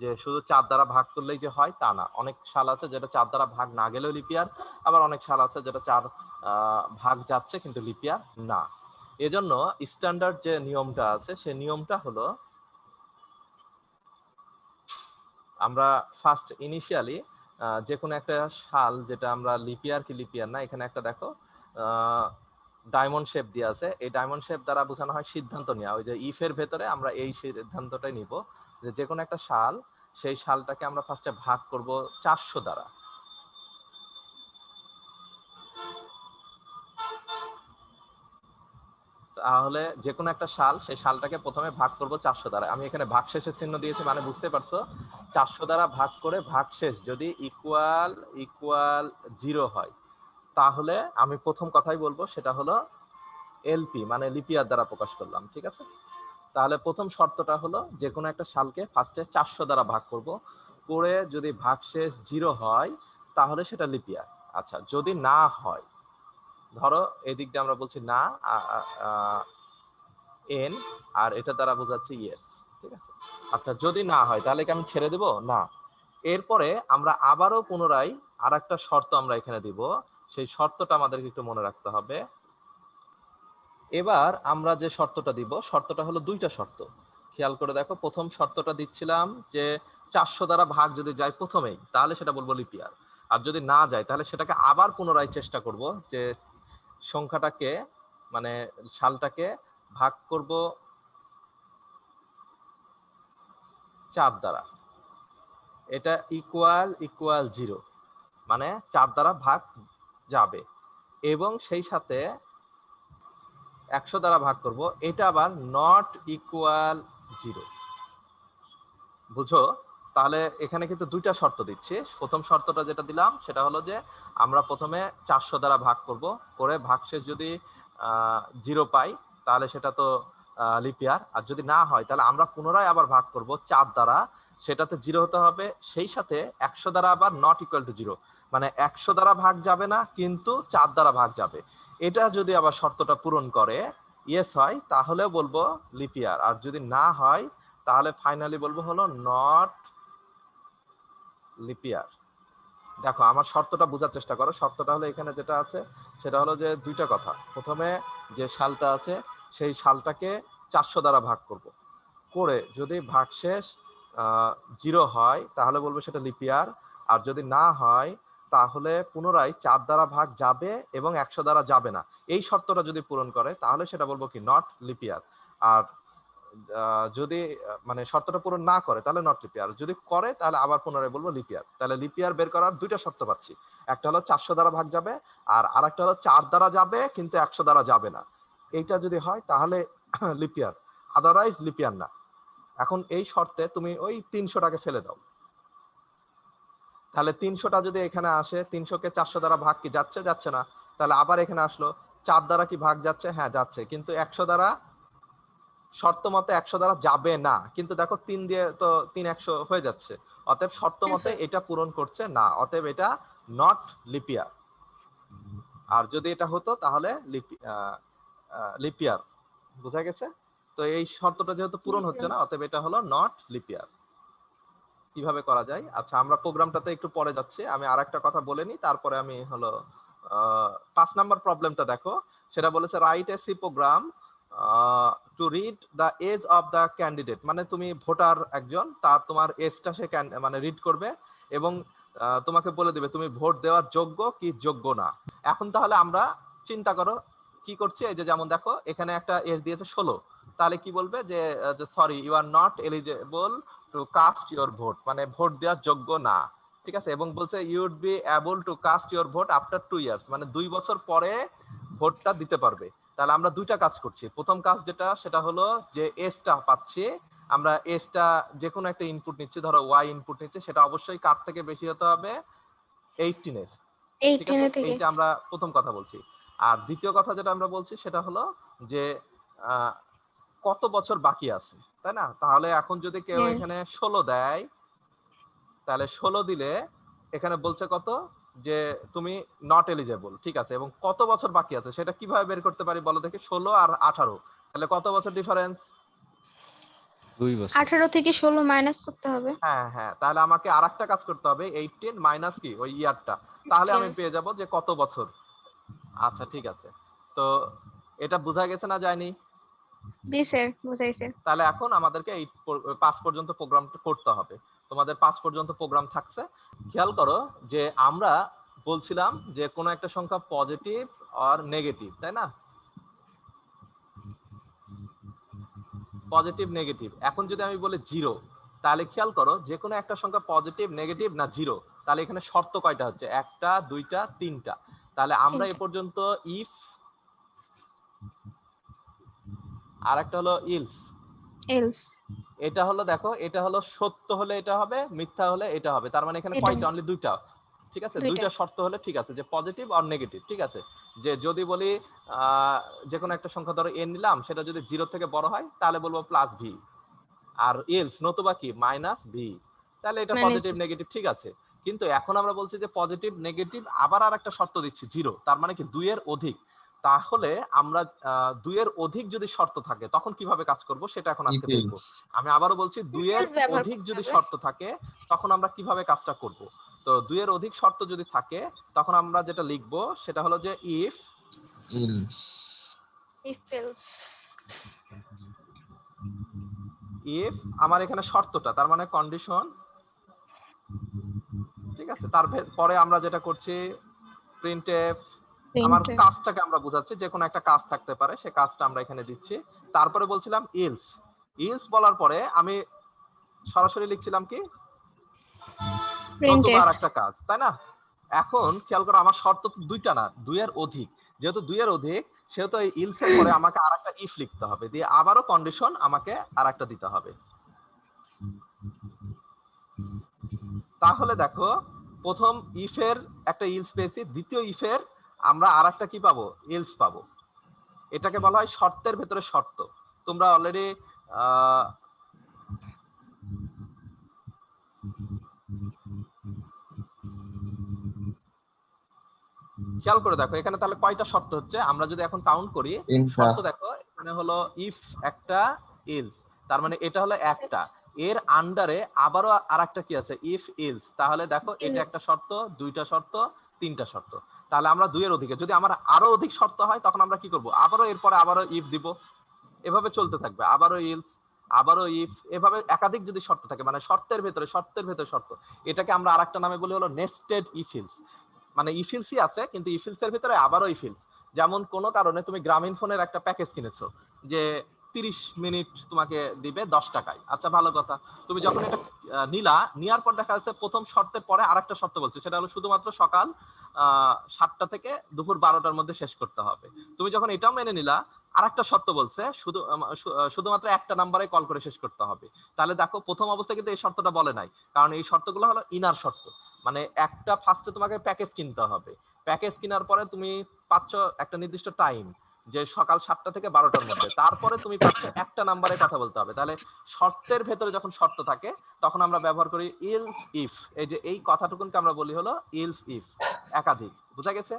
যে শুধু 4 দ্বারা ভাগ করলেই যে হয় তা না, অনেক সাল আছে যেটা 4 দ্বারা ভাগ না গেলেও লিপিয়ার, আবার অনেক সাল আছে যেটা 4 ভাগ যাচ্ছে কিন্তু লিপিয়ার না। এজন্য স্ট্যান্ডার্ড যে নিয়মটা আছে সে নিয়মটা হলো আমরা ফার্স্ট ইনিশিয়ালি যে কোনো একটা সাল যেটা আমরা লিপিয়ার কি লিপিয়ার না, এখানে একটা দেখো ডায়মন্ড শেপ দিয়ে আছে, এই ডায়মন্ড শেপ দ্বারা বোঝানো হয় সিদ্ধান্ত নেওয়া। ওই যে ইফের ভেতরে আমরা এই সিদ্ধান্তটাই নিব যে কোনো একটা সাল, সেই সালটাকে আমরা ফার্স্টে ভাগ করব 400 দ্বারা। তাহলে যে কোনো একটা সাল, সেই সালটাকে প্রথমে ভাগ করব 400 দ্বারা। আমি এখানে ভাগশেষের চিহ্ন দিয়েছি, মানে বুঝতে পারছো 400 দ্বারা ভাগ করে ভাগশেষ যদি ইকুয়াল 0 হয়, তাহলে আমি প্রথম কথাই বলবো সেটা হলো এলপি, মানে লিপিয়ার দ্বারা প্রকাশ করলাম। ঠিক আছে, তাহলে প্রথম শর্তটা হলো যে কোনো একটা সালকে ফার্স্টে 400 দ্বারা ভাগ করব, করে যদি ভাগশেষ 0 হয় তাহলে সেটা লিপিয়ার। আচ্ছা, যদি না হয়, ধরো এদিক দিয়ে আমরা বলছি না এন, আর এটা দ্বারা বোঝাচ্ছি ইয়েস। ঠিক আছে, আচ্ছা যদি না হয় তাহলে কি আমি ছেড়ে দেব? না। এরপরে আমরা আবারও পুনরায় আর একটা শর্ত আমরা এখানে দিব, সেই শর্তটা আমাদেরকে একটু মনে রাখতে হবে। এবার আমরা যে শর্তটা দিব, শর্তটা হলো দুইটা শর্ত। খেয়াল করে দেখো, প্রথম শর্তটা দিচ্ছিলাম যে 400 দ্বারা ভাগ যদি যায় প্রথমেই, তাহলে সেটা বলবো লিপিয়ার। আর যদি না যায় তাহলে সেটাকে আবার পুনরায় চেষ্টা করব যে সংখ্যাটাকে, মানে সালটাকে ভাগ করব 4 দ্বারা। এটা ইকুয়াল 0, মানে 4 দ্বারা ভাগ যাবে, এবং সেই সাথে 100 দ্বারা ভাগ করব, এটা আবার নট ইকুয়াল 0। বুঝো? তাহলে এখানে কিন্তু দুইটা শর্ত দিচ্ছি। প্রথম শর্তটা যেটা দিলাম সেটা হলো যে আমরা প্রথমে 400 দ্বারা ভাগ করব, করে ভাগশেষ যদি 0 পাই তাহলে সেটা তো লিপিয়ার। আর যদি না হয় তাহলে আমরা পুনরায় আবার ভাগ করব 4 দ্বারা, সেটাতে 0 হতে হবে, সেই সাথে 100 দ্বারা আবার নট ইকুয়াল টু 0, মানে 100 দ্বারা ভাগ যাবে না কিন্তু 4 দ্বারা ভাগ যাবে। এটা যদি আবার শর্তটা পূরণ করে ইয়েস হয় তাহলে বলবো লিপিয়ার, আর যদি না হয় তাহলে ফাইনালি বলবো হলো নট লিপিয়ার। দেখো আমার শর্তটা বোঝার চেষ্টা করো। শর্তটা হলো এখানে যেটা আছে সেটা হলো যে দুইটা কথা। প্রথমে যে সালটা আছে সেই সালটাকে 400 দ্বারা ভাগ করব, করে যদি ভাগশেষ 0 হয় তাহলে বলবো সেটা লিপিয়ার, আর যদি না হয় তাহলে পুনরায় 4 দ্বারা ভাগ যাবে এবং 100 দ্বারা যাবে না। এই শর্তটা যদি পূরণ করে তাহলে সেটা বলবো কি নট লিপিয়ার। আর যদি মানে শর্তটা পূরণ না করে তাহলে নট লিপিয়ার, যদি করে তাহলে আবার পুনরায় বলবো লিপিয়ার। তাহলে লিপিয়ার বের করার দুইটা শর্ত পাচ্ছি, একটা হলো 400 দ্বারা ভাগ যাবে, আর আরেকটা হলো 4 দ্বারা যাবে কিন্তু 100 দ্বারা যাবে না। এইটা যদি হয় তাহলে লিপিয়ার, আদারওয়াইজ লিপিয়ার না। এখন এই শর্তে তুমি ওই 300টাকে ফেলে দাও, তাহলে 300টা যদি এখানে আসে, 300কে 400 দ্বারা ভাগ কি যাচ্ছে? যাচ্ছে না। তাহলে আবার এখানে আসলো 4 দ্বারা কি ভাগ যাচ্ছে? হ্যাঁ যাচ্ছে, কিন্তু 100 দ্বারা, শর্ত মতে 100 দ্বারা যাবে না। কিন্তু দেখো 3 দিয়ে তো 3 100 হয়ে যাচ্ছে, অতএব শর্ত মতে এটা পূরণ করছে না, অতএব এটা নট লিপিয়ার। আর যদি এটা হতো তাহলে লিপিয়ার। বোঝা গেছে? তো এই শর্তটা যেহেতু পূরণ হচ্ছে না, অতএব এটা হলো নট লিপিয়ার। কিভাবে করা যায়? আচ্ছা আমরা প্রোগ্রামটাতে একটু পরে যাচ্ছি, আমি আর একটা কথা বলে নিই, তারপরে আমি হলো 5 নাম্বার প্রবলেমটা দেখো। সেটা বলেছে write a C program to read the age of the candidate, মানে তুমি ভোটার একজন, তার তোমার এজটা সে মানে রিড করবে এবং তোমাকে বলে দেবে তুমি ভোট দেওয়ার যোগ্য কি যোগ্য না। এখন তাহলে আমরা চিন্তা করো কি করছি, এই যে যেমন দেখো এখানে একটা এজ দিয়েছে 16, তাহলে কি বলবে যে sorry you are not eligible to cast your vote, মানে ভোট দেওয়ার যোগ্য না। ঠিক আছে, এবং বলছে you would be able to cast your vote after 2 years, মানে 2 বছর পরে ভোটটা দিতে পারবে। তাহলে আমরা দুইটা কাজ করছি। প্রথম কাজ যেটা সেটা হলো যে এজটা পাচ্ছি, আমরা এজটা যে কোনো একটা ইনপুট নিচ্ছি, ধরো ওয়াই ইনপুট নিচ্ছি, সেটা অবশ্যই কার থেকে বেশি হতে হবে? 18 এর। ঠিক আছে, এইটা আমরা প্রথম কথা বলছি। আর দ্বিতীয় কথা যেটা আমরা বলছি সেটা হলো যে কত বছর বাকি আছে, তাই না? তাহলে এখন যদি কেউ এখানে 16 দেয়, তাহলে 16 দিলে এখানে বলছে কত, যে তুমি নট এলিজেবল। ঠিক আছে, এবং কত বছর বাকি আছে সেটা কিভাবে বের করতে পারি বলো দেখি? 16 আর 18, তাহলে কত বছর ডিফারেন্স? 2 বছর। 18 থেকে 16 মাইনাস করতে হবে। হ্যাঁ হ্যাঁ, তাহলে আমাকে আরেকটা কাজ করতে হবে, 18 মাইনাস কি ওই ইয়ারটা, তাহলে আমি পেয়ে যাব যে কত বছর। আচ্ছা ঠিক আছে, তো এটা বোঝা গেছে না যায়নি? জি স্যার, বুঝাইছে। তাহলে এখন আমাদেরকে এই 5 পর্যন্ত প্রোগ্রামটা করতে হবে। তোমাদের 5 পর্যন্ত প্রোগ্রাম থাকছে। খেয়াল করো যে আমরা বলছিলাম যে কোনো একটা সংখ্যা পজিটিভ আর নেগেটিভ, তাই না? Positive negative. এখন যদি আমি বলি 0, তাহলে খেয়াল করো যে কোনো একটা সংখ্যা পজিটিভ নেগেটিভ না 0, তাহলে এখানে শর্ত কয়টা হচ্ছে? একটা, দুইটা, তিনটা। তাহলে আমরা এ পর্যন্ত ইফ, আর একটা হলো ইলস। এলস। এটা হলো দেখো, এটা হলো সত্য হলে এটা হবে, মিথ্যা হলে এটা হবে। তার মানে এখানে কয়টা? অনলি দুইটা। ঠিক আছে, দুইটা শর্ত হলে ঠিক আছে, যে পজিটিভ আর নেগেটিভ। ঠিক আছে, যে যদি বলি যে কোনো একটা সংখ্যা ধরো n নিলাম, সেটা যদি 0 থেকে বড় হয় তাহলে বলবো প্লাস ভি, আর এলস নতুবা কি মাইনাস ভি। তাহলে এটা পজিটিভ নেগেটিভ ঠিক আছে। কিন্তু এখন আমরা বলছি যে পজিটিভ নেগেটিভ আবার আর একটা শর্ত দিচ্ছি 0, তার মানে কি 2 এর অধিক। তাহলে আমরা 2 এর অধিক যদি শর্ত থাকে তখন কিভাবে কাজ করব সেটা এখন আজকে দেখব। আমি আবারও বলছি 2 এর অধিক যদি শর্ত থাকে তখন আমরা কিভাবে কাজটা করব। তো 2 এর অধিক শর্ত যদি থাকে তখন আমরা যেটা লিখব সেটা হলো যে ইফ এলস। ইফ আমার এখানে শর্তটা, তার মানে কন্ডিশন। ঠিক আছে, তারপরে আমরা যেটা করছি প্রিন্টএফ, আমার কাজটাকে আমরা বোঝাচ্ছি, যে কোনো একটা কাজ থাকতে পারে, সে কাজটা আমরা এখানে দিচ্ছি। তারপরে বলছিলাম ইলস। ইলস বলার পরে আমি সরাসরি লিখছিলাম কি নতুবা আর একটা কাজ, তাই না? এখন খেয়াল করো আমার শর্ত তো দুইটা না, 2 এর অধিক। যেহেতু 2 এর অধিক সেহেতু এই ইলস এর পরে আমাকে আরেকটা ইফ লিখতে হবে, দিয়ে আবারও কন্ডিশন আমাকে আরেকটা দিতে হবে। তাহলে দেখো প্রথম ইফের একটা ইলস পেয়েছি, দ্বিতীয় ইফের আমরা আরেকটা কি পাবো? ইলস পাবো। এটাকে বলা হয় শর্তের ভেতরে শর্ত। তোমরা অলরেডি খেয়াল করে দেখো এখানে তাহলে কয়টা শর্ত হচ্ছে, আমরা যদি এখন কাউন্ট করি শর্ত দেখো এখানে হলো ইফ একটা, ইলস, তার মানে এটা হলো একটা। এর আন্ডারে আবারও আরেকটা কি আছে? If else. তাহলে দেখো এটা একটা শর্ত, দুইটা শর্ত, তিনটা শর্ত। তাহলে আমরা 2 এর অধিকে, যদি আমার আরো অধিক শর্ত হয় তখন আমরা কি করব? আবারও এরপরে আবারও ইফ দিব, এভাবে চলতে থাকবে। আবারও ইলস, আবারও ইফ, এভাবে একাধিক যদি শর্ত থাকে, মানে শর্তের ভেতরে শর্তের ভেতরে শর্ত, এটাকে আমরা আরেকটা নামে বলি হলো নেস্টেড ইফ ইলস। মানে ইফিলসই আছে কিন্তু ইফিলসের ভিতরে আবারও ইফিলস। যেমন কোনো কারণে তুমি গ্রামীণ ফোনের একটা প্যাকেজ কিনেছো, যে 30 মিনিট তোমাকে দিবে 10 টাকায়। আচ্ছা ভালো কথা, তুমি যখন এটা নিলা, নেওয়ার পর দেখা যাচ্ছে প্রথম শর্তের পরে আরেকটা শর্ত বলছে, সেটা হলো শুধুমাত্র সকাল 7টা থেকে দুপুর 12টার মধ্যে শেষ করতে হবে। তুমি যখন এটাও মেনে নিলা, আরেকটা শর্ত বলছে শুধুমাত্র একটা নাম্বারে কল করে শেষ করতে হবে। তাহলে দেখো প্রথম অবস্থায় কিন্তু এই শর্তটা বলে নাই, কারণ এই শর্তগুলো হলো ইনার শর্ত। মানে একটা ফার্স্টে তোমাকে প্যাকেজ কিনতে হবে, প্যাকেজ কেনার পরে তুমি পাচ্ছ একটা নির্দিষ্ট টাইম, যে সকাল 7টা থেকে 12টার মধ্যে, তারপরে তুমি পাচ্ছ একটা নাম্বারে কথা বলতে হবে। তাহলে শর্তের ভেতরে যখন শর্ত থাকে তখন আমরা ব্যবহার করি ইলস ইফ। এই যে এই কথাটুকুনকে আমরা বলি হলো ইলস ইফ, একাধিক। বুঝা গেছে?